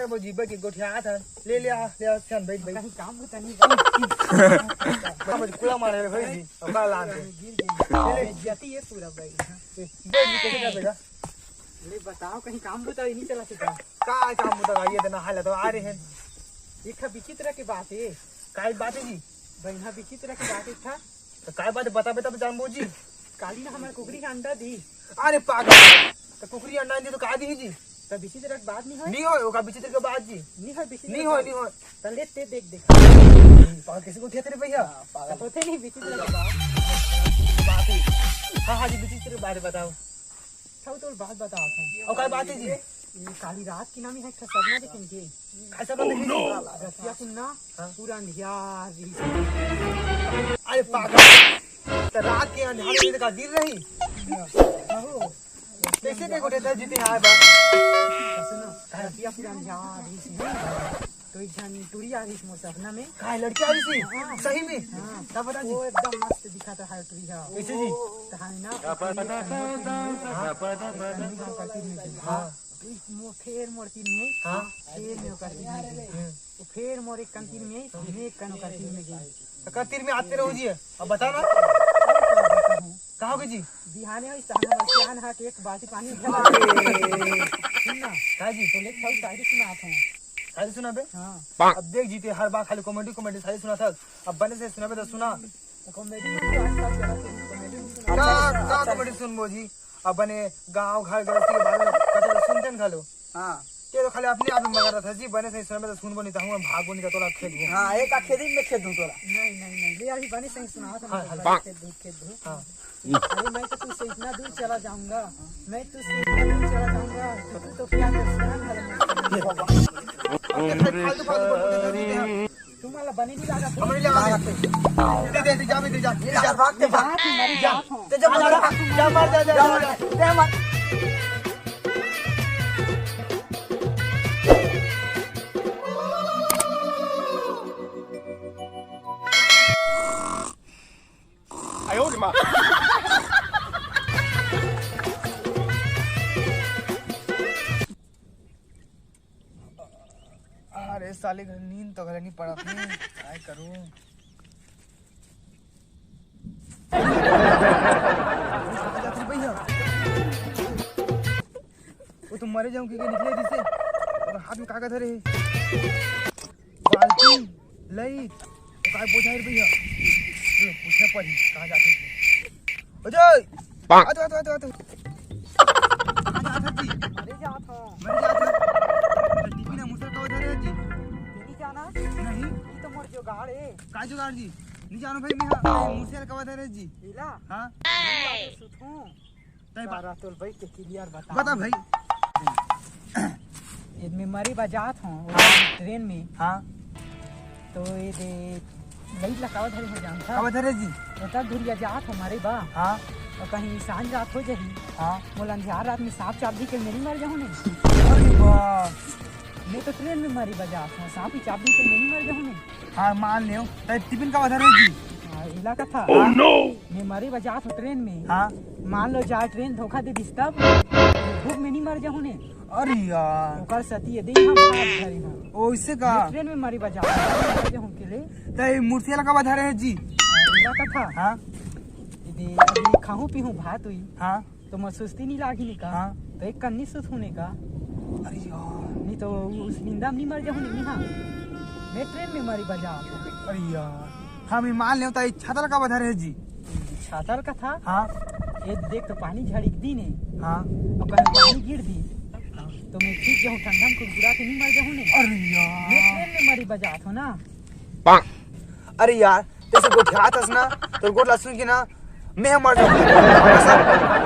रे वो जीबे की गोठिया था ले सन बैठ कहीं काम होता नहीं समझ कुला मारे रे भाई जी अब का लान ले जाती है पूरा भाई बैठ जी कैसे कर देगा ले बताओ कहीं काम होता ही नहीं चला सकता का काम होता ये देना हाल तो आ रहे हैं एक विचित्र की बात है काय बात है जी भाई हाँ विचित्र की बात था तो काय बात बता जानबो जी काली ना हमारे कुकरी का अंडा दी अरे पागल तो कुकरी अंडा दी तो का दी जी तो विचित्र की बात नहीं हो का विचित्र के बाद जी नहीं हो तो लेते देख पागल किसी को उठाते रे भैया पागल होते नहीं विचित्र की बात है हां जी विचित्र के बारे बताओ तो बात बताओ और काय बात है जी ये काली रात की नामी है सपना देखेंगे ऐसा बंद देखिए रसिया सुनना पूरा अंधियार अरे पागल तो रात के अंधेरे में का गिर रही कैसे के गोटे जीते हां बा सुनो रसिया पूरा अंधियार तो एक जन टूरी आ रही मोर सपना में काय लड़की आ रही थी सही में हां तब बता जी वो एकदम मस्त दिखा था हर टूरी का कैसे जी तो है ना हां फेर मोर तीन में हां फेर में करती में फेर मोर एक कंतीर में एक कनो करती में गई तो कतीर में आते रहो जी अब बता ना कहाँ गई जी बिहाने हो सहना बसियान हा के एक बाल्टी पानी उठा सुनना का जी तो लेक थाउ शायरी सुनात हूं शायरी सुना बे हां अब देख जीते हर बार खाली कॉमेडी शायरी सुना था अब बने से सुना बे तो सुना कॉमेडी आजकल चला कॉमेडी का कॉमेडी सुनबो जी अब बने गांव घर गृहस्थी के बारे में कथा सुनते न खालो हां ये तो खाली अपने आप में मगर था जी बने से सुना बे तो सुनबो नहीं तो हम भागबो नहीं तो तोला खेत गो हां एक आखेदी में खेत दूं तोला नहीं ले अभी बने सही सुना था खेत दूं हां अरे मैं तो तुझसे इतना दूर चला जाऊंगा मैं तुझसे इतना दूर चला जाऊंगा तू तो क्या कर तू मला बने नहीं लगा हमरे लगा दे जा भागते भाग मर जा ते जब जा मार जा मार आयो रे मां अरे साले घर नींद तो घर नहीं पड़ा अपनी काय करूं भैया वो तो मरे जाऊं कि निकले जिससे और हाथ में कागज धरे बाल्टी लई काय बोझा रे भैया पूछने पड़ी कहां जाते थे अजय आ तो मर जा था टिफिन मुसर का उधर है जी नहीं जाना नहीं ये तो मोर जुगाड़ है का जुगाड़ जी नहीं जानो भाई मैं मुसर का उधर है जी लीला हां सुथू तय बारा तो भाई के क्लियर बता बता भाई ये में मरी बजात हूं ट्रेन में हां तो ये दे लई लकाव धरे हो जान था का उधर है जी बता दुरिया जात हमारे बा हां और कहीं सांझ रात हो जाही हां मोला अंधियार रात में सांप चाबी के मेरी मर जाऊं ने अरे वाह मैं तो ट्रेन में मरी बजात हूं सांप ही चाबी के मेरी मर जाऊं ने हां मान लियो तय टिफिन का उधर है जी इलाका था ओह नो मैं मरी बजात हूं ट्रेन में हां मान लो जाए ट्रेन धोखा दे दिस तब भूख में नहीं मर जाऊं ने अरे यार ओकर सती दे हम भाग धरे हूं ओइसे का ट्रेन में मरी बजात हूं के ले तय मूर्ति लगा उधर है जी इलाका था हां यदि अभी खाऊं पीऊं भात हुई हां तो मैं सुस्ती नहीं लागी नहीं का हाँ। तो एक कन्नी सुत होने का अरे यार नहीं तो उस निंदा में नहीं मर जाऊं नहीं हाँ मैं ट्रेन में मरी बजा अरे यार हम मान ले तय छाता का उधर है जी छातर का था हां ये देख तो पानी झड़क दी ने हां और कहीं पानी गिर दी तो मैं ठीक जाऊं ठंडा में कुरकुरा के नहीं मर जाऊं ने अरे यार मैं ट्रेन में मरी बजात हूं ना अरे यार जैसे गोठिया था ना तो गोट लहसुन की ना मैं मर जाऊँ